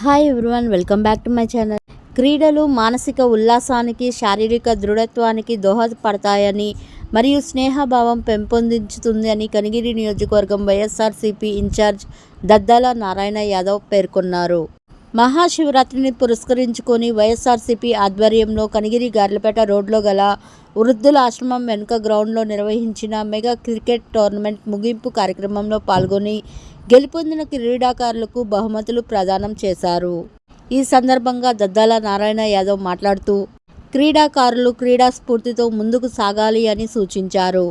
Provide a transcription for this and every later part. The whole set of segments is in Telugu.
Hi everyone, welcome back to my channel. క్రీడలు మానసిక ఉల్లాసానికి, శారీరక దృఢత్వానికి దోహదపడతాయని మరియు స్నేహభావం పెంపొందించుతుంది అని కనిగిరి నియోజకవర్గం వైఎస్ఆర్సీపీ ఇన్ఛార్జ్ దద్దాల నారాయణ యాదవ్ పేర్కొన్నారు. మహాశివరాత్రిని పురస్కరించుకొని వైఎస్ఆర్సీపీ ఆధ్వర్యంలో కనిగిరి గార్లపేట రోడ్లో గల వృద్ధుల ఆశ్రమం వెనుక గ్రౌండ్లో నిర్వహించిన మెగా క్రికెట్ టోర్నమెంట్ ముగింపు కార్యక్రమంలో పాల్గొని గెలుపొందిన క్రీడాకారులకు బహుమతులు ప్రదానం చేశారు. ఈ సందర్భంగా దద్దాల నారాయణ యాదవ్ మాట్లాడుతూ క్రీడాకారులు క్రీడా స్ఫూర్తితో ముందుకు సాగాలి అని సూచించారు.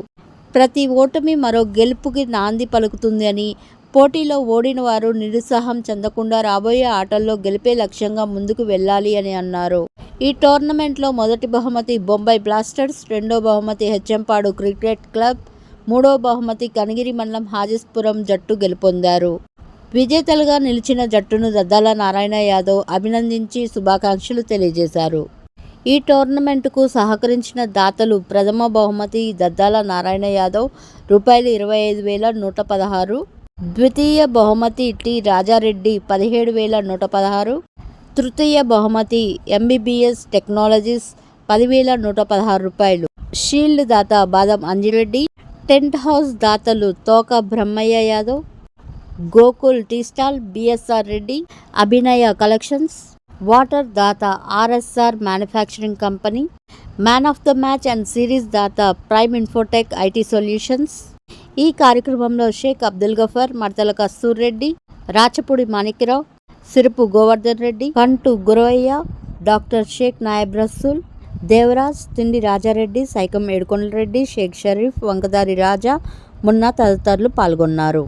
ప్రతి ఓటమి మరో గెలుపుకి నాంది పలుకుతుంది అని, పోటీలో ఓడిన వారు నిరుత్సాహం చెందకుండా రాబోయే ఆటల్లో గెలిపే లక్ష్యంగా ముందుకు వెళ్ళాలి అని అన్నారు. ఈ టోర్నమెంట్లో మొదటి బహుమతి బొంబాయి బ్లాస్టర్స్, రెండో బహుమతి హెచ్ఎంపాడు క్రికెట్ క్లబ్, మూడో బహుమతి కనిగిరి మండలం హాజీస్పురం జట్టు గెలుపొందారు. విజేతలుగా నిలిచిన జట్టును దద్దాల నారాయణ యాదవ్ అభినందించి శుభాకాంక్షలు తెలియజేశారు. ఈ టోర్నమెంటుకు సహకరించిన దాతలు ప్రథమ బహుమతి దద్దాల నారాయణ యాదవ్ ₹25,116, ద్వితీయ బహుమతి టి రాజారెడ్డి ₹17,116, తృతీయ బహుమతి ఎంబీబీఎస్ టెక్నాలజీస్ ₹10,116. షీల్డ్ దాత బాదం అంజిరెడ్డి, టెంట్ హౌస్ దాతలు Thoka Brahmayya Yadav, Gokul tea stall, BSR Reddy, Abhinaya collections, water దాత RSR manufacturing company, man of the match and series దాత ప్రైమ్ ఇన్ఫోటెక్ ఐటీ సొల్యూషన్స్. ఈ కార్యక్రమంలో షేక్ అబ్దుల్ గఫర్, మర్తల కస్తూర్ రెడ్డి, రాచపూడి మాణిక్యరావు, సిరుపు గోవర్ధన్ రెడ్డి, కంటు గురవయ్య, డాక్టర్ షేక్ నాయబ్ రసూల్, దేవరాజ్, తిండి రాజారెడ్డి, సైకం ఏడుకొండలరెడ్డి, షేక్ షరీఫ్, వంకదారి రాజా, మున్నా తదితరులు పాల్గొన్నారు.